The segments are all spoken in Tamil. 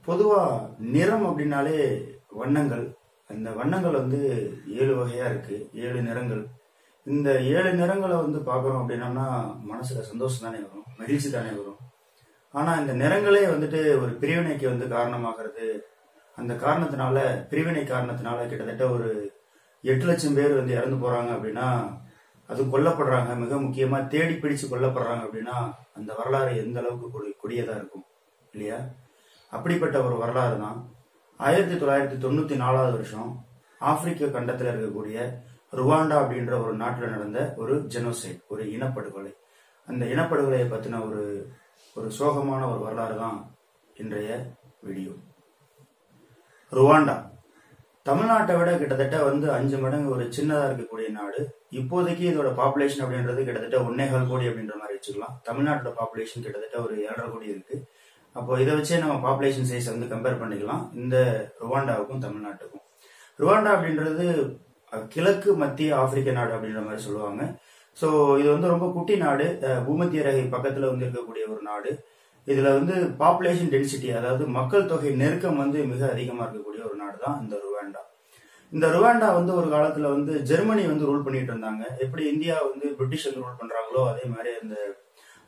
பொதுவா நிறம் அப்படின்னாலே வண்ணங்கள். அந்த வண்ணங்கள் வந்து 7 வகையா இருக்கு, 7 நிறங்கள். இந்த 7 நிறங்களை வந்து பார்க்குறோம் அப்படின்னம்னா மனசுல சந்தோஷம் தானே வரும், மகிழ்ச்சி தானே வரும். ஆனா இந்த நிறங்களே வந்துட்டு ஒரு பிரிவினைக்கு வந்து காரணமாகிறது. அந்த காரணத்தினால, பிரிவினை காரணத்தினால கிட்டத்தட்ட ஒரு 8 லட்சம் பேர் வந்து இறந்து போறாங்க அப்படின்னா, அது கொல்லப்படுறாங்க, மிக முக்கியமா தேடி பிடிச்சு கொல்லப்படுறாங்க அப்படின்னா அந்த வரலாறு எந்த அளவுக்கு கொடியதா இருக்கும் இல்லையா? அப்படிப்பட்ட ஒரு வரலாறு தான் 1994 வருஷம் ஆப்பிரிக்க கண்டத்தில் இருக்கக்கூடிய ருவாண்டா அப்படின்ற ஒரு நாட்டில் நடந்த ஒரு ஜெனோசைட், ஒரு இனப்படுகொலை. அந்த இனப்படுகொலையை பத்தின ஒரு சோகமான ஒரு வரலாறு தான் இன்றைய வீடியோ. ருவாண்டா தமிழ்நாட்டை விட கிட்டத்தட்ட வந்து 5 மடங்கு ஒரு சின்னதா இருக்கக்கூடிய நாடு. இப்போதைக்கு இதோட பாப்புலேஷன் அப்படின்றது கிட்டத்தட்ட 1.25 கோடி அப்படின்ற மாதிரி வச்சுக்கலாம். தமிழ்நாட்டோட பாப்புலேஷன் கிட்டத்தட்ட ஒரு 7.5 கோடி இருக்கு. அப்போ இதை வச்சே நம்ம பாப்புலேஷன் சைஸ் வந்து கம்பேர் பண்ணிக்கலாம் இந்த ருவாண்டாவுக்கும் தமிழ்நாட்டுக்கும். ருவாண்டா அப்படின்றது கிழக்கு மத்திய ஆப்பிரிக்க நாடு அப்படின்ற மாதிரி சொல்லுவாங்க. ஸோ இது வந்து ரொம்ப குட்டி நாடு, பூமத்திய ரேகை பக்கத்துல வந்து இருக்கக்கூடிய ஒரு நாடு. இதுல வந்து பாப்புலேஷன் டென்சிட்டி, அதாவது மக்கள் தொகை நெருக்கம் வந்து மிக அதிகமா இருக்கக்கூடிய ஒரு நாடு தான் இந்த ருவாண்டா. இந்த ருவாண்டா வந்து ஒரு காலத்துல வந்து ஜெர்மனி வந்து ரூல் பண்ணிட்டு இருந்தாங்க. எப்படி இந்தியா வந்து பிரிட்டிஷ் வந்து ரூல் பண்றாங்களோ அதே மாதிரி இந்த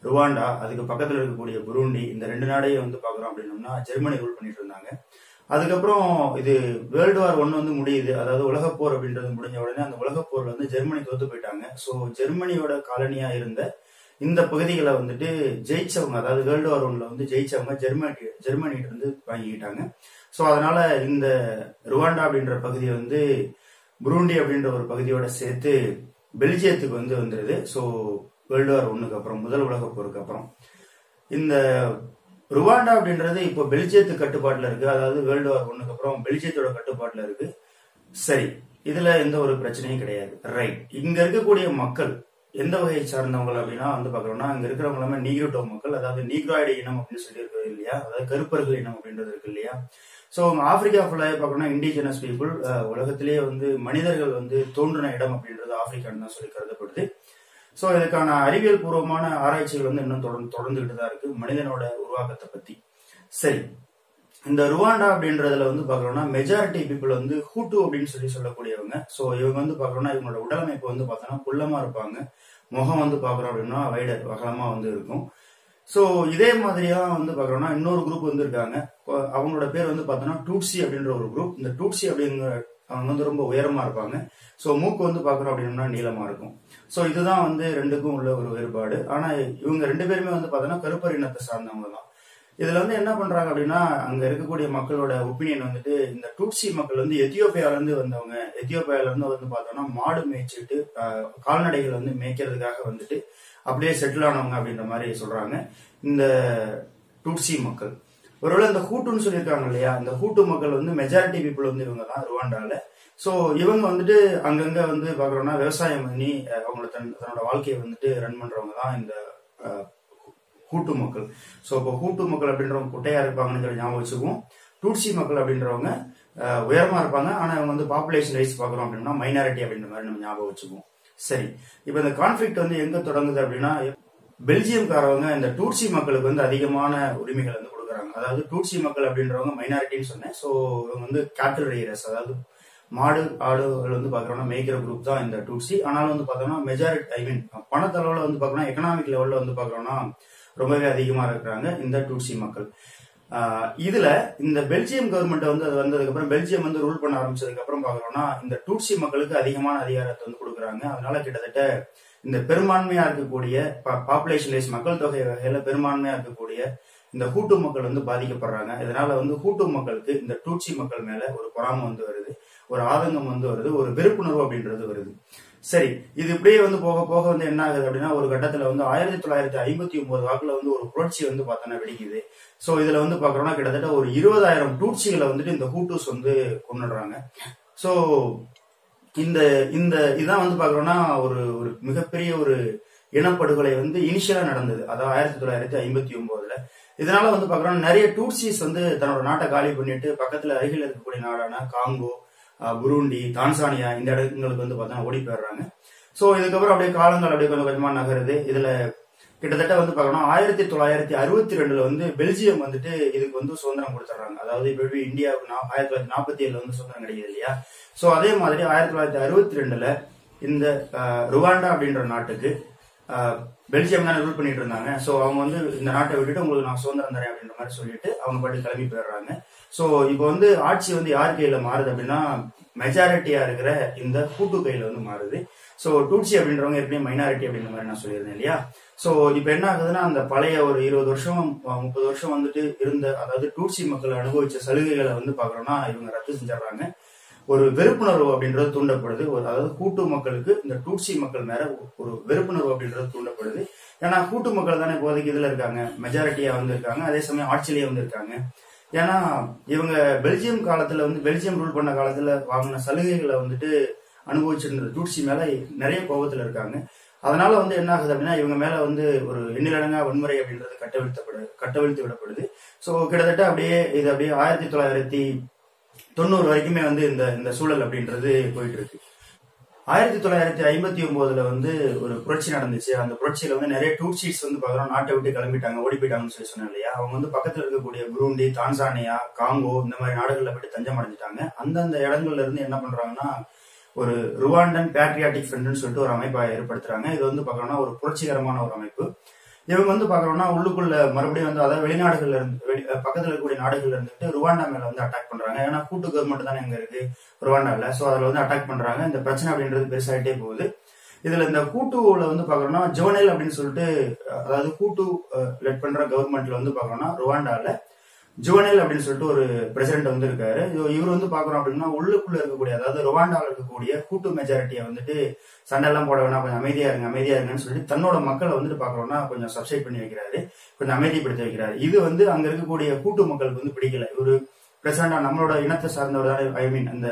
ருவாண்டா, அதுக்கு பக்கத்துல இருக்கக்கூடிய புருண்டி, இந்த 2 நாடையும் வந்து பாக்குறோம் அப்படின்னோம்னா ஜெர்மனி ரூல் பண்ணிட்டு இருந்தாங்க. அதுக்கப்புறம் இது வேர்ல்டு வார் 1 வந்து முடியுது, அதாவது உலகப்போர் அப்படின்றது முடிஞ்ச உடனே அந்த உலகப்போர்ல வந்து ஜெர்மனி தோத்து போயிட்டாங்க. ஸோ ஜெர்மனியோட காலனியா இருந்த இந்த பகுதிகளை வந்துட்டு ஜெயிச்சவங்க, அதாவது வேர்ல்டு வார் 1ல வந்து ஜெயிச்சவங்க ஜெர்மனிட்டு இருந்து வாங்கிக்கிட்டாங்க. ஸோ அதனால இந்த ருவாண்டா அப்படின்ற பகுதியை வந்து புருண்டி அப்படின்ற ஒரு பகுதியோட சேர்த்து பெல்ஜியத்துக்கு வந்து வந்துருது. ஸோ வேர்ல்டு வார் 1க்கு அப்புறம், முதல் உலக போருக்கு அப்புறம் இந்த ருவாண்டா அப்படின்றது இப்போ பெல்ஜியத்து கட்டுப்பாட்டுல இருக்கு. அதாவது வேர்ல்டு வார் 1க்கு அப்புறம் பெல்ஜியத்தோட கட்டுப்பாட்டுல இருக்கு. சரி, இதுல எந்த ஒரு பிரச்சனையும் கிடையாது. ரைட். இங்க இருக்கக்கூடிய மக்கள் எந்த வகையை சார்ந்தவங்க அப்படின்னா வந்து பாக்குறோம்னா, அங்க இருக்கிறவங்க எல்லாமே நீக்ரோட்டோ மக்கள், அதாவது நீக்ராய்டு இனம் அப்படின்னு சொல்லி இருக்கிறது இல்லையா, அதாவது கருப்பர்கள் இனம் அப்படின்றது இருக்கு இல்லையா. ஸோ ஆப்பிரிக்கா ஃபுல்லாக பார்க்கணும்னா இண்டிஜினஸ் பீப்புள், உலகத்திலேயே வந்து மனிதர்கள் வந்து தோன்றின இடம் அப்படின்றது ஆப்பிரிக்கான்னு தான் சொல்லி கருதப்படுது. ஸோ இதுக்கான அறிவியல் பூர்வமான ஆராய்ச்சிகள் வந்து இன்னும் தொடர்ந்துகிட்டு தான் இருக்கு மனிதனோட உருவாக்கத்தை பத்தி. சரி, இந்த ருவாண்டா அப்படின்றதுல வந்து பாக்குறோம்னா மெஜாரிட்டி பீப்புள் வந்து ஹூட்டு அப்படின்னு சொல்லக்கூடியவங்க. ஸோ இவங்க வந்து பாக்குறோம்னா இவங்களோட உடலமைப்பு வந்து பார்த்தோம்னா குள்ளமா இருப்பாங்க, முகம் வந்து பாக்குறோம் அப்படின்னா வைடர் அகலமா வந்து இருக்கும். ஸோ இதே மாதிரியா வந்து பாக்குறோம்னா இன்னொரு குரூப் வந்து இருக்காங்க. அவங்களோட பேர் வந்து பார்த்தோம்னா டூட்சி அப்படின்ற ஒரு குரூப். இந்த டூட்சி அப்படிங்கிற அவங்க வந்து ரொம்ப உயரமா இருப்பாங்க. ஸோ மூக்கு வந்து பாக்குறோம் அப்படின்னா நீளமா இருக்கும். ஸோ இதுதான் வந்து ரெண்டுக்கும் உள்ள ஒரு வேறுபாடு. ஆனா இவங்க 2 பேருமே வந்து பார்த்தோம்னா கருப்பர் இனத்தை சார்ந்தவங்க தான். இதுல வந்து என்ன பண்றாங்க அப்படின்னா, அங்க இருக்கக்கூடிய மக்களோட ஒப்பீனியன் வந்துட்டு இந்த டூட்சி மக்கள் வந்து எத்தியோப்பியால இருந்து வந்தவங்க. எத்தியோப்பியால இருந்து வந்து பார்த்தோம்னா மாடு மேய்ச்சிட்டு கால்நடைகள் வந்து மேய்க்கிறதுக்காக வந்துட்டு அப்படியே செட்டில் ஆனவங்க அப்படின்ற மாதிரி சொல்றாங்க இந்த டூட்சி மக்கள். ஒருவேளை இந்த ஹூட்டுன்னு சொல்லியிருக்காங்க இல்லையா, இந்த ஹூட்டு மக்கள் வந்து மெஜாரிட்டி பீப்புள் வந்து இவங்க தான் ருவாண்டால. ஸோ இவங்க வந்துட்டு அங்கங்க வந்து பாக்குறோம்னா விவசாயம் பண்ணி அவங்களோட தன்னோட வாழ்க்கையை வந்துட்டு ரன் பண்றவங்க தான் இந்த ஹூட்டு மக்கள். ஸோ இப்போ ஹூட்டு மக்கள் அப்படின்றவங்க குட்டையா இருப்பாங்கன்னு சொல்லி ஞாபகம் வச்சுக்குவோம். டூட்சி மக்கள் அப்படின்றவங்க உயரமா இருப்பாங்க. ஆனா இவங்க வந்து பாப்புலேஷன் வைஸ் பாக்குறோம் அப்படின்னா மைனாரிட்டி அப்படின்ற மாதிரி நம்ம ஞாபகம் வச்சுக்குவோம். சரி, இப்போ இந்த கான்ஃபிளிக்ட் வந்து எங்க தொடங்குது அப்படின்னா, பெல்ஜியம்காரவங்க இந்த டூட்சி மக்களுக்கு வந்து அதிகமான உரிமைகள் வந்து கொடுக்குறாங்க. அதாவது டூட்சி மக்கள் அப்படின்றவங்க மைனாரிட்டின்னு சொன்னேன். ஸோ இவங்க வந்து கேட்டல் ரெய்யர்ஸ், அதாவது மாடு ஆடுகள் வந்து பாக்குறோம்னா மேய்க்கிற குரூப் தான் இந்த டூட்சி. ஆனாலும் வந்து பார்த்தோம்னா மெஜாரிட்டி, ஐ மீன் பணத்தளவுல வந்து பாக்குறோம்னா எக்கனாமிக் லெவல்ல வந்து பாக்குறோம்னா ரொம்பவே அதிகமா இருக்கிறாங்க இந்த டூட்சி மக்கள். இதுல இந்த பெல்ஜியம் கவர்மெண்ட் வந்து அது வந்ததுக்கு அப்புறம், பெல்ஜியம் வந்து ரூல் பண்ண ஆரம்பிச்சதுக்கு அப்புறம் பாக்குறோம்னா இந்த டூட்சி மக்களுக்கு அதிகமான அதிகாரத்தை வந்து கொடுக்குறாங்க. அதனால கிட்டத்தட்ட இந்த பெரும்பான்மையா இருக்கக்கூடிய பாப்புலேஷன் வைஸ் மக்கள் தொகை வகையில பெரும்பான்மையா இருக்கக்கூடிய இந்த ஹூட்டு மக்கள் வந்து பாதிக்கப்படுறாங்க. இதனால வந்து ஹூட்டு மக்களுக்கு இந்த டூட்சி மக்கள் மேல ஒரு பொறாமை வந்து வருது, ஒரு ஆதங்கம் வந்து வருது, ஒரு வெறுப்புணர்வு அப்படின்றது வருது. சரி, இது இப்படியே வந்து போக போக வந்து என்ன ஆகுது அப்படின்னா, ஒரு கட்டத்துல வந்து 1959 வாக்குல வந்து ஒரு புரட்சி வந்து பார்த்தோன்னா வெடிக்குது. ஸோ இதுல வந்து பாக்குறோம்னா கிட்டத்தட்ட ஒரு 20,000 டூட்சிகளை வந்துட்டு இந்த ஹூட்டூஸ் வந்து கொண்டுடுறாங்க. ஸோ இதான் வந்து பாக்குறோம்னா ஒரு மிகப்பெரிய ஒரு இனப்படுகொலை வந்து இனிஷியலா நடந்தது, அதாவது 1959. இதனால வந்து பாக்குறோம்னா நிறைய டூட்சிஸ் வந்து தன்னோட நாட்டை காலி பண்ணிட்டு பக்கத்துல அருகில் இருக்கக்கூடிய நாடான காங்கோ, புருண்டி, தான்சானியா இந்த இடங்களுக்கு வந்து பார்த்தோன்னா ஓடி போயிடுறாங்க. ஸோ இதுக்கப்புறம் அப்படியே காலங்கள் அப்படியே கொஞ்சம் கொஞ்சமா நகருது. இதுல கிட்டத்தட்ட வந்து பார்க்கணும் 1962 வந்து பெல்ஜியம் வந்துட்டு இதுக்கு வந்து சுதந்திரம் கொடுத்துறாங்க. அதாவது இப்ப இந்தியா 1947 வந்து சுதந்திரம் கிடைக்குது இல்லையா. சோ அதே மாதிரி 1962 இந்த ருவாண்டா அப்படின்ற நாட்டுக்கு பெல்ஜியம் தான் ரூல் பண்ணிட்டு இருந்தாங்க. சோ அவங்க வந்து இந்த நாட்டை விட்டுட்டு உங்களுக்கு நான் சுதந்திரம் தரேன் அப்படின்ற மாதிரி சொல்லிட்டு அவங்க பாட்டு கிளம்பி போயிடுறாங்க. சோ இப்போ வந்து ஆட்சி வந்து யார் கையில மாறுது அப்படின்னா மெஜாரிட்டியா இருக்கிற இந்த ஹூட்டு கையில வந்து மாறுது. சோ டூட்சி அப்படின்றவங்க ஏற்கனவே மைனாரிட்டி அப்படின்ற மாதிரி நான் சொல்லியிருந்தேன் இல்லையா. சோ இப்ப என்ன ஆகுதுன்னா அந்த பழைய ஒரு 20 வருஷம் 30 வருஷம் வந்துட்டு இருந்த அதாவது டூட்சி மக்கள் அனுபவிச்ச சலுகைகளை வந்து பாக்குறோம்னா இவங்க ரத்து செஞ்சிடறாங்க. ஒரு வெறுப்புணர்வு அப்படின்றது தூண்டப்படுது. அதாவது கூட்டு மக்களுக்கு இந்த டூட்சி மக்கள் மேல ஒரு வெறுப்புணர்வு அப்படின்றது தூண்டப்படுது. ஏன்னா கூட்டு மக்கள் தானே இப்போதைக்கு இதுல இருக்காங்க, மெஜாரிட்டியா வந்து இருக்காங்க, அதே சமயம் ஆட்சியிலேயே வந்து இருக்காங்க. ஏன்னா இவங்க பெல்ஜியம் காலத்துல வந்து பெல்ஜியம் ரூல் பண்ண காலத்துல வாங்கின சலுகைகளை வந்துட்டு அனுபவிச்சிருந்த டூட்சி மேல நிறைய கோபத்துல இருக்காங்க. அதனால வந்து என்ன ஆகுது அப்படின்னா இவங்க மேல வந்து ஒரு எண்ணிலடங்கா வன்முறை அப்படின்றது கட்டவிழ்த்து விடப்படுது. சோ கிட்டத்தட்ட அப்படியே இது அப்படியே 1990 வரைக்குமே வந்து இந்த சூழல் அப்படின்றது போயிட்டு இருக்கு. 1959 வந்து ஒரு புரட்சி நடந்துச்சு. அந்த புரட்சியில வந்து நிறைய டூட்சிஸ் வந்து பாக்குறோம் நாட்டை விட்டு கிளம்பிட்டாங்க, ஓடி போயிட்டாங்கன்னு சொல்லி சொன்னேன் இல்லையா. அவங்க வந்து பக்கத்துல இருக்கக்கூடிய புருண்டி, தான்சானியா, காங்கோ இந்த மாதிரி நாடுகள்ல போயிட்டு தஞ்சம் அடைஞ்சிட்டாங்க. அந்தந்த இடங்கள்ல இருந்து என்ன பண்றாங்கன்னா ஒரு ருவாண்டன் பேட்ரியாட்டிக் ஃப்ரண்ட்னு சொல்லிட்டு ஒரு அமைப்பை ஏற்படுத்துறாங்க. இது வந்து பாக்கணும்னா ஒரு புரட்சிகரமான ஒரு அமைப்பு. இவங்க வந்து பாக்கணும்னா உள்ளுக்குள்ள மறுபடியும் வந்து அதாவது வெளிநாடுகள்ல இருந்து பக்கத்துல இருக்கக்கூடிய நாடுகள்ல இருந்துட்டு ருவாண்டா மேல வந்து அட்டாக் பண்றாங்க. ஏன்னா கூட்டு கவர்மெண்ட் தானே எங்க இருக்கு ருவாண்டால. சோ அதுல வந்து அட்டாக் பண்றாங்க. இந்த பிரச்சனை அப்படின்றது பெருசாயிட்டே போகுது. இதுல இந்த கூட்டுல வந்து பாக்கணும்னா ஜோனல் அப்படின்னு சொல்லிட்டு அதாவது கூட்டு லெட் பண்ற கவர்மெண்ட்ல வந்து பாக்கணும்னா ருவாண்டால ஜுவனல் அப்படின்னு சொல்லிட்டு ஒரு பிரசிடென்ட் வந்து இருக்காரு. இவர் வந்து பாக்குறோம் அப்படின்னா உள்ளுக்குள்ள இருக்கக்கூடிய அதாவது ருவாண்டாவில் இருக்கக்கூடிய கூட்டு மெஜாரிட்டியை வந்துட்டு சண்டை எல்லாம் போட வேணா, கொஞ்சம் அமைதியா இருங்கன்னு சொல்லிட்டு தன்னோட மக்களை வந்துட்டு பாக்குறோம்னா கொஞ்சம் சப்சைட் பண்ணி வைக்கிறாரு, கொஞ்சம் அமைதிப்படுத்தி வைக்கிறாரு. இது வந்து அங்க இருக்கக்கூடிய கூட்டு மக்களுக்கு வந்து பிடிக்கல. இவரு பிரசிடண்டா நம்மளோட இனத்தை சார்ந்தவர் தான், ஐ மீன் அந்த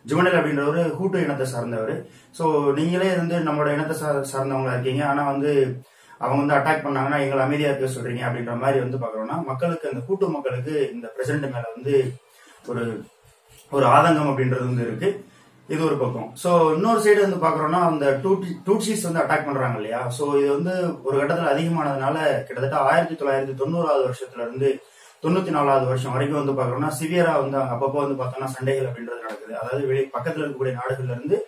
ஜுவனல் அப்படின்றவரு கூட்டு இனத்தை சார்ந்தவர். சோ நீங்களே வந்து நம்மளோட இனத்தை சார்ந்தவங்களா இருக்கீங்க, ஆனா வந்து அவங்க வந்து அட்டாக் பண்ணாங்கன்னா எங்களை அமைதியா இருக்க சொல்றீங்க அப்படின்ற மாதிரி வந்து பாக்குறோம்னா மக்களுக்கு அந்த கூட்டு மக்களுக்கு இந்த பிரசிடென்ட் மேல வந்து ஒரு ஆதங்கம் அப்படின்றது வந்து இருக்கு. இது ஒரு பக்கம். சோ இன்னொரு சைடு வந்து பாக்குறோம்னா அந்த டூட்சிஸ் வந்து அட்டாக் பண்றாங்க இல்லையா. சோ இது வந்து ஒரு கட்டத்துல அதிகமானதுனால கிட்டத்தட்ட 1990 வருஷத்துல இருந்து 94 வருஷம் வரைக்கும் வந்து பாக்குறோம்னா சிவியரா வந்து அப்பப்போ வந்து பார்த்தோம்னா சண்டைகள் அப்படின்றது நடக்குது. அதாவது பக்கத்துல இருக்கக்கூடிய நாடுகள்ல இருந்து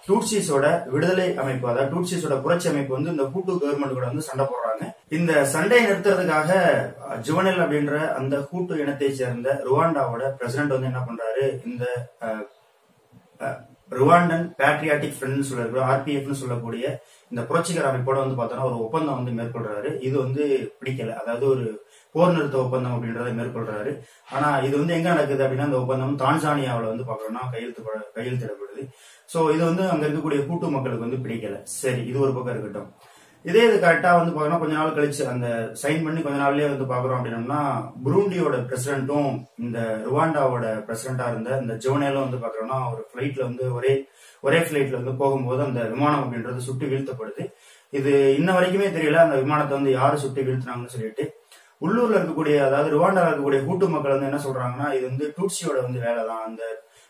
டூட்சிஸோட விடுதலை அமைப்பு அதாவது டூட்சிஸோட புரட்சி அமைப்பு வந்து இந்த கூட்டு கவர்மெண்ட் கூட வந்து சண்டை போடுறாங்க. இந்த சண்டையை நிறுத்துறதுக்காக ஜுவனல் அப்படின்ற அந்த கூட்டு இனத்தை சேர்ந்த ருவாண்டாவோட பிரசிடென்ட் வந்து என்ன பண்றாரு, இந்த ருவாண்டன் பேட்ரியாட்டிக் ஃப்ரண்ட் சொல்ல ஆர்பிஎஃப்னு சொல்லக்கூடிய இந்த புரட்சிகர அமைப்போட வந்து பார்த்தோம்னா ஒரு ஒப்பந்தம் வந்து மேற்கொள்றாரு. இது வந்து பிடிக்கல, அதாவது ஒரு போர் நிறுத்த ஒப்பந்தம் அப்படின்றத மேற்கொள்றாரு. ஆனா இது வந்து எங்க நடக்குது அப்படின்னா இந்த ஒப்பந்தம் தான்சானியாவில் வந்து பாக்குறோம்னா கையெழுத்திடப்படுது. சோ இது வந்து அங்க இருக்கக்கூடிய கூட்டு மக்களுக்கு வந்து பிடிக்கல. சரி, இது ஒரு பக்கம் இருக்கட்டும். இதே இது கரெக்டா வந்து பாக்கணும் கொஞ்ச நாள் கழிச்சு அந்த சைன் பண்ணி கொஞ்ச நாள்லயே வந்து பாக்குறோம் அப்படின்னா புருண்டியோட பிரசிடென்ட்டும் இந்த ருவாண்டாவோட பிரசிடென்டா இருந்த இந்த ஜோனேலும் வந்து பாக்குறோம்னா ஒரு பிளைட்ல வந்து ஒரே பிளைட்ல வந்து போகும்போது அந்த விமானம் அப்படின்றது சுட்டு வீழ்த்தப்படுது. இது இன்ன வரைக்குமே தெரியல அந்த விமானத்தை வந்து யாரு சுட்டு வீழ்த்தினாங்கன்னு சொல்லிட்டு. உள்ளூர்ல இருக்கக்கூடிய அதாவது ருவாண்டால இருக்கக்கூடிய கூட்டு மக்கள் வந்து என்ன சொல்றாங்கன்னா இது வந்து டூட்சியோட வந்து வேலை தான், அந்த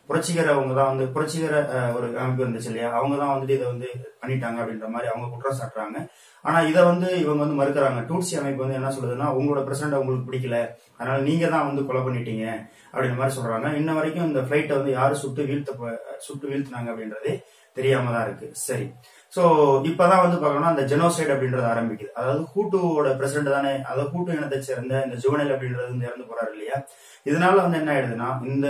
புரட்சிகரவங்க தான் வந்து புரட்சிகர ஒரு அமைப்பு இருந்துச்சு இல்லையா, அவங்க தான் வந்துட்டு இதை வந்து பண்ணிட்டாங்க அப்படின்ற மாதிரி அவங்க குற்றம் சாட்டுறாங்க. ஆனா இதை வந்து இவங்க வந்து மறுக்கிறாங்க. டூட்சி அமைப்பு வந்து என்ன சொல்லுதுன்னா உங்களோட பிரசிடண்ட் உங்களுக்கு பிடிக்கல, அதனால நீங்க தான் வந்து கொலை பண்ணிட்டீங்க அப்படின்ற மாதிரி சொல்றாங்க. இன்ன வரைக்கும் இந்த பிளைட்டை வந்து யாரு சுட்டு வீழ்த்தினாங்க அப்படின்றதே தெரியாம தான் இருக்கு. சரி, சோ இப்பதான் வந்து பாக்கணும்னா அந்த ஜெனோசைட் அப்படின்றது ஆரம்பிக்குது. அதாவது கூட்டுவோட பிரசிடண்ட் தானே, அதாவது கூட்டு இனத்தை சேர்ந்த இந்த ஜுவனல் அப்படின்றது வந்து இறந்து போறாரு இல்லையா. இதனால வந்து என்ன ஆயிடுதுன்னா இந்த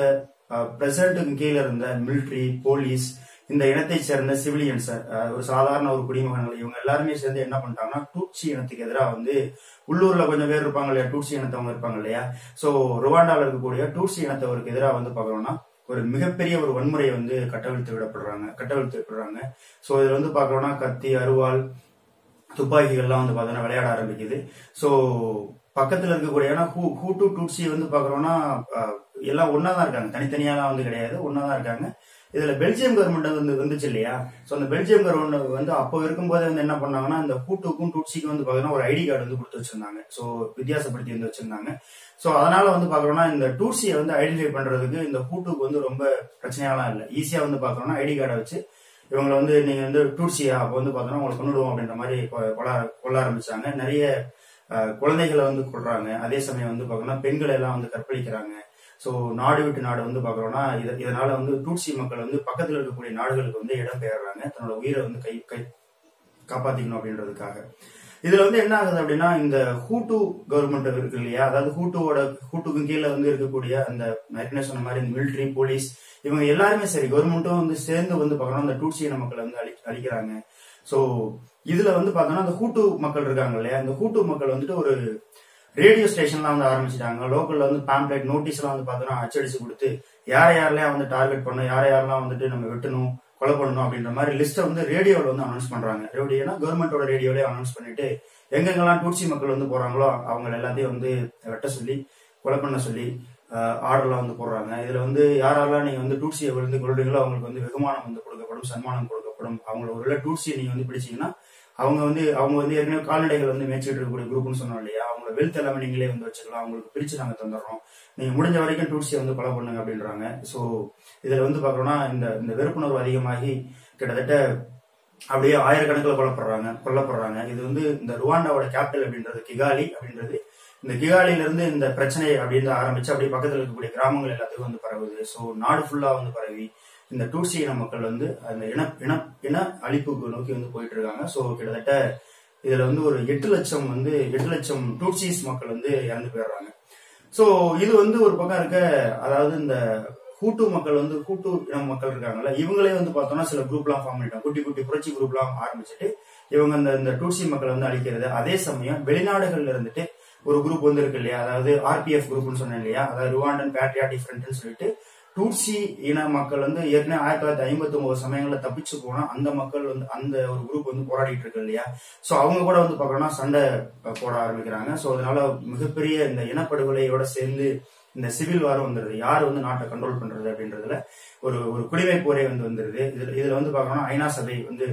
பிரசிடென்ட்டுக்கு கீழே இருந்த மிலிட்ரி, போலீஸ், இந்த இனத்தை சேர்ந்த சிவிலியன்ஸ், ஒரு சாதாரண ஒரு குடிமகன்கள் இவங்க எல்லாருமே சேர்ந்து என்ன பண்ணிட்டாங்கன்னா டூட்சி இனத்துக்கு எதிராக வந்து உள்ளூர்ல கொஞ்சம் பேர் இருப்பாங்க இல்லையா, டூட்சி இனத்தவங்க இருப்பாங்க இல்லையா. சோ ருவாண்டால இருக்கக்கூடிய டூட்சி இனத்தவருக்கு எதிராக வந்து பாக்குறோம்னா ஒரு மிகப்பெரிய ஒரு வன்முறையை வந்து கட்டவிழ்த்து விடப்படுறாங்க. சோ இதுல வந்து பாக்குறோம்னா கத்தி, அருவாள், துப்பாக்கிகள்லாம் வந்து பாத்தீங்கன்னா விளையாட ஆரம்பிக்குது. சோ பக்கத்துல இருக்கக்கூடிய ஏன்னா ஹூட்டு டூட்சி வந்து பாக்குறோம்னா எல்லாம் ஒன்னாதான் இருக்காங்க, தனித்தனியாலாம் வந்து கிடையாது, ஒன்னாதான் இருக்காங்க. இதுல பெல்ஜியம் கவர்மெண்ட் வந்து வந்துச்சு இல்லையா. சோ அந்த பெல்ஜியம் கவர்மெண்ட் வந்து அப்போ இருக்கும்போதே வந்து என்ன பண்ணாங்கன்னா இந்த ஹூட்டுக்கும் டூட்சிக்கும் வந்து பாத்தீங்கன்னா ஒரு ஐடி கார்டு வந்து கொடுத்து வச்சிருந்தாங்க. சோ வித்தியாசப்படுத்தி வந்து வச்சிருந்தாங்க. சோ அதனால வந்து பாக்குறோம்னா இந்த டூட்சியை வந்து ஐடென்டிஃபை பண்றதுக்கு இந்த ஹூட்டுக்கு வந்து ரொம்ப பிரச்சனையாலாம் இல்லை. ஈஸியா வந்து பாக்குறோம்னா ஐடி கார்டை வச்சு இவங்களை வந்து நீங்க வந்து டூட்சியா அப்போ வந்து பார்த்தோன்னா உங்களை கொண்டுடுவோம் அப்படின்ற மாதிரி கொல்ல ஆரம்பிச்சாங்க. நிறைய குழந்தைகளை வந்து கொள்றாங்க. அதே சமயம் வந்து பார்த்தோம்னா பெண்களை எல்லாம் வந்து கற்பழிக்கிறாங்க. ஸோ நாடு விட்டு நாடு வந்து பார்க்குறோம்னா இதனால வந்து டூட்சி மக்கள் வந்து பக்கத்தில் இருக்கக்கூடிய நாடுகளுக்கு வந்து இடம் பெயர்றாங்க, தன்னோட உயிரை வந்து கை காப்பாத்திக்கணும் அப்படின்றதுக்காக. இதுல வந்து என்ன ஆகுது அப்படின்னா, இந்த ஹூட்டு கவர்மெண்ட் இருக்கு இல்லையா, அதாவது ஹூட்டுக்கு கீழே வந்து இருக்கக்கூடிய அந்த ஏற்கனவே சொன்ன மாதிரி இந்த மிலிட்டரி, போலீஸ், இவங்க எல்லாருமே சரி கவர்மெண்ட்டும் வந்து சேர்ந்து வந்து பார்க்கணும் அந்த டூட்சி இன மக்களை வந்து அழிக்கிறாங்க. ஸோ இதுல வந்து பார்த்தோம்னா அந்த ஹூட்டு மக்கள் இருக்காங்க இல்லையா, இந்த ஹூட்டு மக்கள் வந்துட்டு ஒரு ரேடியோ ஸ்டேஷன்லாம் வந்து ஆரம்பிச்சிட்டாங்க. லோக்கல்ல வந்து பேம்ப்ளெட், நோட்டீஸ் எல்லாம் வந்து பார்த்தோம்னா அச்சடிச்சு கொடுத்து யாரெல்லாம் வந்து டார்கெட் பண்ணணும், யாரெல்லாம் வந்துட்டு நம்ம வெட்டணும், கொலை பண்ணணும் அப்படின்ற மாதிரி லிஸ்ட்டை வந்து ரேடியோவில் வந்து அனௌன்ஸ் பண்றாங்க. ரேடியோனா கவர்மெண்டோட ரேடியோலேயே அனௌன்ஸ் பண்ணிட்டு எங்கெங்கெல்லாம் டூட்சி மக்கள் வந்து போறாங்களோ அவங்க எல்லாத்தையும் வந்து வெட்ட சொல்லி கொலை பண்ண சொல்லி ஆர்டர்லாம் வந்து போடுறாங்க. இதுல வந்து யாரெல்லாம் நீங்க வந்து டூட்சியை விழுந்து கொள்றீங்களோ அவங்களுக்கு வந்து வெகுமானம் வந்து கொடுக்கப்படும், சன்மானம் கொடுக்கப்படும். அவங்கள ஒரு டூட்சியை நீங்க வந்து பிடிச்சீங்கன்னா அவங்க வந்து ஏற்கனவே கால்நடைகள் வந்து மேய்ச்சிட்டு இருக்கக்கூடிய குரூப்னு சொன்னோம் இல்லையா, அவங்கள வெல்த் எல்லாமே நீங்களே வந்து வச்சுக்கலாம், அவங்களுக்கு பிரிச்சு நாங்க தந்துடுறோம், நீங்க முடிஞ்ச வரைக்கும் டூட்சியை வந்து கொலை பண்ணுங்க அப்படின்றாங்க. ஸோ இதுல வந்து பாக்குறோம்னா இந்த வெறுப்புணர்வு அதிகமாகி கிட்டத்தட்ட அப்படியே ஆயிரக்கணக்கில் கொல்லப்படுறாங்க. இது வந்து இந்த ருவாண்டாவோட கேபிட்டல் அப்படின்றது கிகாலி அப்படின்றது. இந்த கிகாலில இருந்து இந்த பிரச்சனை அப்படின்னு ஆரம்பிச்சு அப்படியே பக்கத்தில் இருக்கக்கூடிய கிராமங்கள் எல்லாத்துக்கும் வந்து பரவுது. ஸோ நாடு ஃபுல்லா வந்து பரவி இந்த டூட்சி இன மக்கள் வந்து அந்த இன அழிப்புக்கு நோக்கி வந்து போயிட்டு இருக்காங்க. ஸோ கிட்டத்தட்ட இதுல வந்து ஒரு 8 லட்சம் டூட்சிஸ் மக்கள் வந்து இறந்து போயிடுறாங்க. ஸோ இது வந்து ஒரு பக்கம் இருக்க, அதாவது இந்த ஹூட்டு மக்கள் வந்து ஹூட்டு இன மக்கள் இருக்காங்கல்ல, இவங்களே வந்து பார்த்தோம்னா சில குரூப்லாம் ஃபார்ம் பண்ணிட்டாங்க, குட்டி குட்டி புரட்சி குரூப்லாம் ஆரம்பிச்சுட்டு இவங்க இந்த டூட்சி மக்கள் வந்து அழிக்கிறது. அதே சமயம் வெளிநாடுகள்ல இருந்துட்டு ஒரு குரூப் வந்து இருக்கு இல்லையா, அதாவது RPF குரூப்னு சொன்னேன் இல்லையா, அதாவது ருவாண்டன் பேட்ரியாட்டிக் ஃப்ரண்ட்னு சொல்லிட்டு டூட்சி இன மக்கள் வந்து ஏற்கனவே 1959 சமயங்கள்ல தப்பிச்சு போனா அந்த மக்கள் வந்து அந்த ஒரு குரூப் வந்து போராடிட்டு இருக்கு இல்லையா. ஸோ அவங்க கூட வந்து பார்க்கணும்னா சண்டை போட ஆரம்பிக்கிறாங்க. ஸோ அதனால மிகப்பெரிய இந்த இனப்படுகொலையோட சேர்ந்து இந்த சிவில் வாரம் வந்துருது, யார் வந்து நாட்டை கண்ட்ரோல் பண்றது அப்படின்றதுல ஒரு குடிமை போரே வந்து வந்துருது. இதுல வந்து பார்க்கணும்னா ஐநா சபை வந்து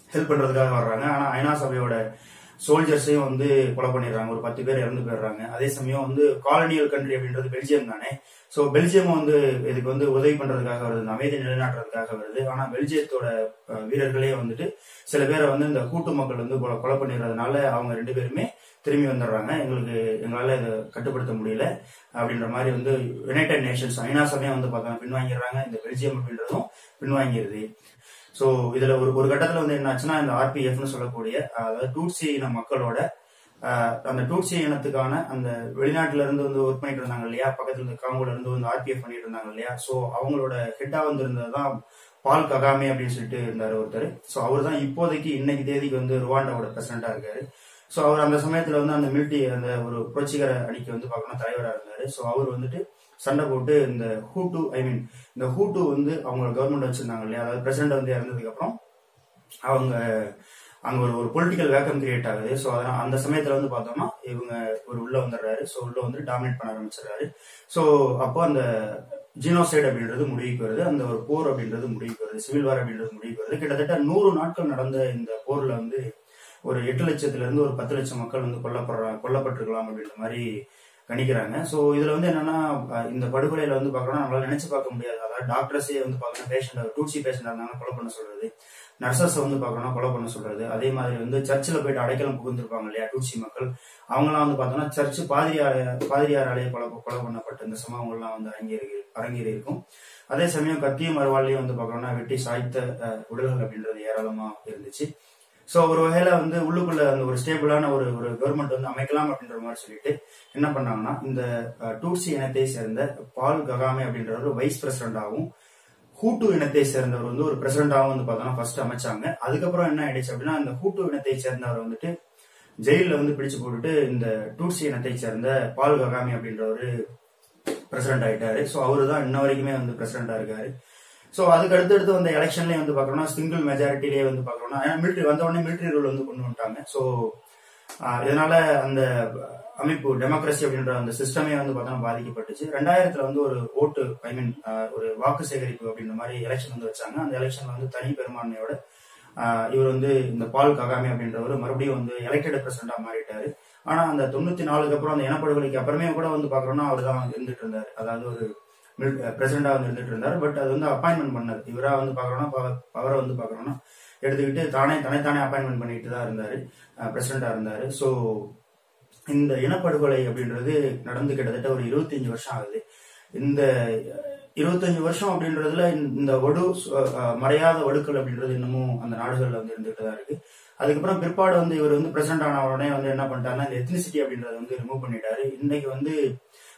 ஹெல்ப் பண்றதுக்காக வர்றாங்க. ஆனா ஐநா சபையோட சோல்ஜர்ஸையும் வந்து கொலை பண்ணிடுறாங்க, ஒரு 10 பேர் இறந்து போயிடுறாங்க. அதே சமயம் வந்து காலனியல் கண்ட்ரி அப்படின்றது பெல்ஜியம் தானே. ஸோ பெல்ஜியம் வந்து இதுக்கு வந்து உதவி பண்றதுக்காக வருது, அமைதி நிலைநாட்டுறதுக்காக வருது. ஆனா பெல்ஜியத்தோட வீரர்களே வந்துட்டு சில பேரை வந்து இந்த கூட்டு மக்கள் வந்து கொலை பண்ணிடுறதுனால அவங்க 2 பேருமே திரும்பி வந்துடுறாங்க. எங்களால இதை கட்டுப்படுத்த முடியல அப்படின்ற மாதிரி வந்து யுனைடெட் நேஷன்ஸ் ஐநா சபையும் வந்து பார்த்தோம்னா பின்வாங்கிடுறாங்க, இந்த பெல்ஜியம் அப்படின்றதும் பின்வாங்கிடுது. ஸோ இதுல ஒரு கட்டத்துல வந்து என்ன ஆச்சுன்னா, இந்த RPFன்னு சொல்லக்கூடிய அதாவது டூட்சி இன மக்களோட அந்த டூட்சி இனத்துக்கான அந்த வெளிநாட்டுல இருந்து வந்து ஒர்க் பண்ணிட்டு இருந்தாங்க இல்லையா, பக்கத்துல இருந்து காங்கோல இருந்து வந்து RPF பண்ணிட்டு இருந்தாங்க இல்லையா. ஸோ அவங்களோட ஹெட்டா வந்து இருந்ததுதான் பால் ககாமே அப்படின்னு சொல்லிட்டு இருந்தாரு ஒருத்தர். ஸோ அவர் தான் இப்போதைக்கு இன்னைக்கு தேதிக்கு வந்து ருவாண்டாவோட பிரசிடண்டா இருக்காரு. ஸோ அவர் அந்த சமயத்துல வந்து அந்த மிலிட்டரி அந்த ஒரு புரட்சிகர அணிக்கு வந்து பார்க்கணும் தலைவராக இருந்தாரு. ஸோ அவர் வந்துட்டு சண்டை போட்டு இந்த ஹூட்டு வந்து அவங்க கவர்மெண்ட் வச்சிருந்தாங்க இல்லையா, அதாவது பிரசிடண்ட் வந்து இறந்ததுக்கு அப்புறம் அவங்க அங்க ஒரு பொலிட்டிக்கல் வேக்கம் கிரியேட் ஆகுது. ஸோ அதனால அந்த சமயத்துல வந்து பார்த்தோம்னா இவங்க உள்ள வந்துடுறாரு. ஸோ உள்ள வந்து டாமினேட் பண்ண ஆரம்பிச்சிடறாரு. ஸோ அப்போ அந்த ஜீனோசைட் அப்படின்றது முடிவுக்கு வருது, அந்த ஒரு போர் அப்படின்றது முடிவுக்கு வருது, சிவில் வார் அப்படின்றது முடிவுக்கு வருது. கிட்டத்தட்ட 100 நாட்கள் நடந்த இந்த போர்ல வந்து ஒரு 8 லட்சத்துல இருந்து ஒரு 10 லட்சம் மக்கள் வந்து கொல்லப்பட்டிருக்கலாம் அப்படின்ற மாதிரி கணிக்கிறாங்க. ஸோ இதுல வந்து என்னன்னா, இந்த படுகொலையில வந்து பார்க்கணும் நம்மளால நினைச்சு பார்க்க முடியாது. அதாவது டாக்டர்ஸே வந்து பார்க்கணும் பேஷண்ட் டூட்சி பேஷண்ட் இருந்தாலும் கொலை பண்ண சொல்றது, நர்சஸ் வந்து பார்க்கணும் கொலை பண்ண சொல்றது. அதே மாதிரி வந்து சர்ச்சில் போயிட்டு அடைக்கலம் புகுந்திருப்பாங்க இல்லையா டூட்சி மக்கள், அவங்களாம் வந்து பார்த்தோம்னா சர்ச்சு பாதிரியாராலேயே கொலை பண்ணப்பட்ட இந்த சம்பவங்கள்லாம் வந்து அரங்கேறி இருக்கும். அதே சமயம் கத்தியும் மறுவாழ்லையும் வந்து பார்க்கணும்னா வெட்டி சாய்த்த உடல்கள் அப்படின்றது ஏராளமா இருந்துச்சு. ஸோ ஒரு வகையில வந்து உள்ளுக்குள்ள அந்த ஒரு ஸ்டேபிளான ஒரு கவர்மெண்ட் வந்து அமைக்கலாம் அப்படின்ற மாதிரி சொல்லிட்டு என்ன பண்ணாங்கன்னா, இந்த டூட்சி இனத்தை சேர்ந்த பால் ககாமே அப்படின்றவர் வைஸ் பிரசிடண்டாகவும் ஹூட்டு இனத்தை சேர்ந்தவர் வந்து ஒரு பிரசிடண்டாகவும் வந்து பார்த்தோம்னா ஃபர்ஸ்ட் அமைச்சாங்க. அதுக்கப்புறம் என்ன ஆயிடுச்சு அப்படின்னா, இந்த ஹூட்டு இனத்தை சேர்ந்தவர் வந்துட்டு ஜெயில வந்து பிடிச்சு போட்டுட்டு இந்த டூட்சி இனத்தை சேர்ந்த பால் ககாமே அப்படின்றவர் பிரசிடண்ட் ஆயிட்டாரு. ஸோ அவரு தான் இன்ன வரைக்குமே வந்து பிரசிடண்டா இருக்காரு. ஸோ அதுக்கு அடுத்தடுத்து வந்த எலெக்ஷன்லேயே வந்து பார்க்கணும்னா சிங்கிள் மெஜாரிட்டிலேயே வந்து பார்க்கணும்னா, ஏன்னா மிலிட்ரி வந்த உடனே மிலிட்ரி ரூல் வந்து கொண்டு வந்துட்டாங்க. ஸோ இதனால அந்த அமைப்பு டெமோக்ரஸி அப்படின்ற அந்த சிஸ்டமே வந்து பார்த்தோம்னா பாதிக்கப்பட்டுச்சு. 2000 வந்து ஒரு ஓட்டு ஒரு வாக்கு சேகரிப்பு அப்படின்ற மாதிரி எலெக்ஷன் வந்து வச்சாங்க. அந்த எலெக்ஷன்ல வந்து தனி பெரும்பான்மையோட இவர் வந்து இந்த பால் ககாமே அப்படின்றவர் மறுபடியும் வந்து எலெக்டட் பிரசிடண்டா மாறிட்டாரு. ஆனா அந்த 94க்கு அப்புறம் அந்த இனப்படுகொலைக்கு அப்புறமே கூட வந்து பாக்குறோம்னா அவர் தான் இருந்துட்டு இருந்தாரு. அதாவது ஒரு பிரசிடண்டா வந்து இருந்துட்டு இருந்தாரு. பட் அது வந்து அப்பாயின்மெண்ட் பண்ணது இவரா வந்து பாக்குறோம்னா பவரை வந்து பாக்குறோம்னா எடுத்துக்கிட்டு தன்னைத்தானே அப்பாயின்மெண்ட் பண்ணிட்டு தான் இருந்தாரு, பிரசிடண்டா இருந்தாரு. ஸோ இந்த இனப்படுகொலை அப்படின்றது நடந்து கிட்டத்தட்ட ஒரு 25 வருஷம் ஆகுது. இந்த 25 வருஷம் அப்படின்றதுல இந்த மறையாத வடுக்கள் அப்படின்றது இன்னமும் அந்த நாடுகள்ல வந்து இருந்துகிட்டு தான் இருக்கு. அதுக்கப்புறம் பிற்பாடு வந்து இவர் வந்து பிரசிடண்ட் ஆன உடனே வந்து என்ன பண்ணிட்டாருன்னா இந்த எத்னிசிட்டி அப்படின்றத வந்து ரிமூவ் பண்ணிட்டாரு. இன்னைக்கு வந்து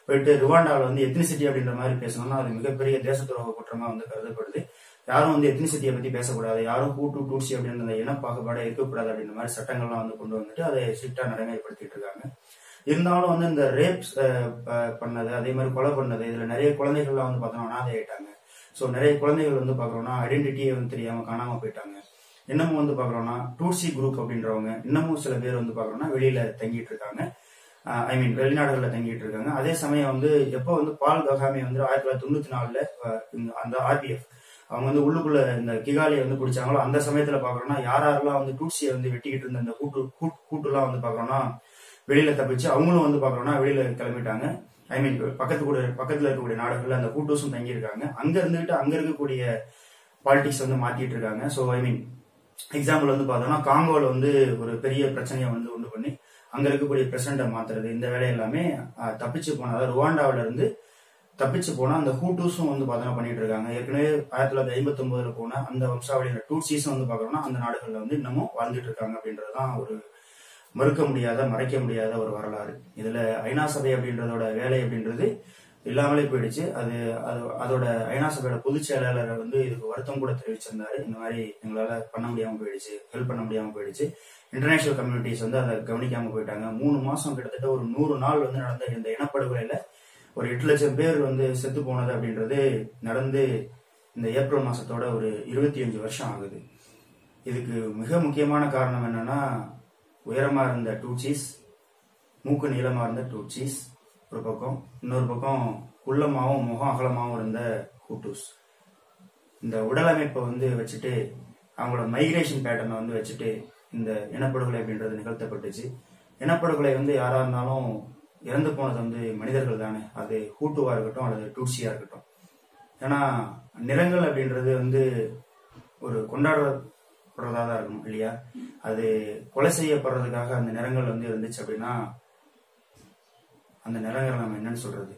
போயிட்டு ருவாண்டாவில் வந்து எத்னிசிட்டி அப்படின்ற மாதிரி பேசணும்னா அது மிகப்பெரிய தேச துரோக குற்றமா வந்து கருதப்படுது. யாரும் வந்து எத்னிசிட்டியை பத்தி பேசக்கூடாது, யாரும் ஹூட்டு டூட்சி அப்படின்ற அந்த இனப்பாகுபாடை இருக்கக்கூடாது அப்படின்ற மாதிரி சட்டங்கள்லாம் வந்து கொண்டு வந்துட்டு அதை ஸ்ட்ரிக்டா நடைமுறைப்படுத்திட்டு இருக்காங்க. இருந்தாலும் வந்து இந்த ரேப்ஸ் பண்ணது, அதே மாதிரி கொலை பண்ணது, இதுல நிறைய குழந்தைகள்லாம் வந்து பார்த்தோம்னா அனாதை ஆயிட்டாங்க. ஸோ நிறைய குழந்தைகள் வந்து பாக்குறோம்னா ஐடென்டிட்டியே வந்து தெரியாம காணாம போயிட்டாங்க. இன்னமும் வந்து பாக்குறோம்னா டூட்சி குரூப் அப்படின்றவங்க இன்னமும் சில பேர் வந்து பாக்குறோம்னா வெளியில தங்கிட்டு இருக்காங்க, வெளிநாடுகள்ல தங்கிட்டு இருக்காங்க. அதே சமயம் வந்து எப்போ வந்து பால் ககாமே வந்து 1994ல அந்த RPF அவங்க வந்து உள்ளுக்குள்ள இந்த கிகாலியை வந்து பிடிச்சாங்களோ அந்த சமயத்துல பாக்குறோம்னா யாரெல்லாம் வந்து டூட்சியை வந்து வெட்டிக்கிட்டு இருந்த இந்த கூட்டுலாம் வந்து பாக்குறோம்னா வெளியில தப்பிச்சு அவங்களும் வந்து பாக்குறோம்னா வெளியில கிளம்பிட்டாங்க. பக்கத்துல இருக்கக்கூடிய நாடுகள்ல அந்த கூட்டூஸும் தங்கி இருக்காங்க. அங்க இருந்துகிட்டு அங்க இருக்கக்கூடிய பாலிடிக்ஸ் வந்து மாத்திட்டு இருக்காங்க. ஸோ எக்ஸாம்பிள் வந்து பார்த்தோம்னா காங்கோல வந்து ஒரு பெரிய பிரச்சனையை வந்து உண்டு பண்ணி அங்க இருக்கக்கூடிய பிரசிடண்ட்டை மாத்துறது, இந்த வேலை எல்லாமே தப்பிச்சு போன, அதாவது ருவாண்டாவில இருந்து தப்பிச்சு போனா அந்த ஹூட்டூஸும் வந்து பார்த்தோம்னா பண்ணிட்டு இருக்காங்க. ஏற்கனவே 1959 போன அந்த வம்சாவளியில டூட்சிஸும் வந்து பாக்குறோம்னா அந்த நாடுகள்ல வந்து இன்னமும் வாழ்ந்துட்டு இருக்காங்க அப்படின்றதுதான் ஒரு மறுக்க முடியாத மறைக்க முடியாத ஒரு வரலாறு. இதுல ஐநா சபை அப்படின்றதோட வேலை அப்படின்றது இல்லாமலே போயிடுச்சு. அதோட ஐநா சபையோட பொதுச் செயலாளர் வந்து இதுக்கு வருத்தம் கூட தெரிவிச்சிருந்தாரு. இந்த மாதிரி எங்களால பண்ண முடியாம போயிடுச்சு, ஹெல்ப் பண்ண முடியாம போயிடுச்சு. இன்டர்நேஷனல் கம்யூனிட்டிஸ் வந்து அதை கவனிக்காம போயிட்டாங்க. 3 மாசம் கிட்டத்தட்ட ஒரு 100 நாள் வந்து நடந்த இந்த இனப்படுகொலையில ஒரு 8 லட்சம் பேர் வந்து செத்து போனது அப்படின்றது நடந்து இந்த ஏப்ரல் மாசத்தோட ஒரு 25 வருஷம் ஆகுது. இதுக்கு மிக முக்கியமான காரணம் என்னன்னா உயரமா இருந்த டூட்சிஸ், மூக்கு நீளமா இருந்த டூட்சிஸ் ஒரு பக்கம், இன்னொரு பக்கம் குள்ளமாவும் முகம் அகலமாவும் இருந்த ஹூட்டூஸ். இந்த உடல் அமைப்பை வந்து வச்சுட்டு அவங்களோட மைக்ரேஷன் பேட்டர்னை வந்து வச்சுட்டு இந்த இனப்படுகொலை அப்படின்றது நிகழ்த்தப்பட்டுச்சு. இனப்படுகொலை வந்து யாரா இருந்தாலும் இறந்து போனது வந்து மனிதர்கள் தானே, அது ஹூட்டுவா இருக்கட்டும் அல்லது டூட்சியா இருக்கட்டும். ஏன்னா நிறங்கள் அப்படின்றது வந்து ஒரு கொண்டாடப்படுறதா தான் இருக்கணும் இல்லையா? அது கொலை செய்யப்படுறதுக்காக அந்த நிறங்கள் வந்து இருந்துச்சு அப்படின்னா அந்த நிறங்கள் நம்ம என்னன்னு சொல்றது?